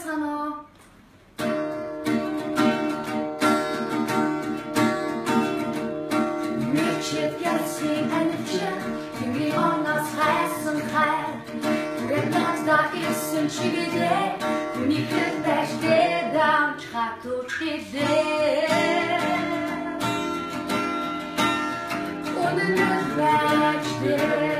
байцгаана уу? Мечет ясен анича, юри онос хайсан хай. Гэнэт да исэн чигидэ, уникэт дэшдэ дамч хатучидэ. Онэнэт бачдэ.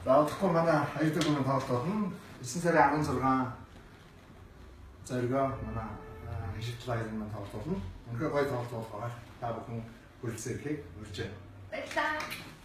За одохгүй манай аядаг гүн тоглолт болно. 9 сарын 16 зоргоо манай хижил аядан тоглолт болно. Үнэхээр гоё тоглолт болох байгаа. Та бүхэн хүрэлцэн ирэхийг урьж байна. Баярлалаа.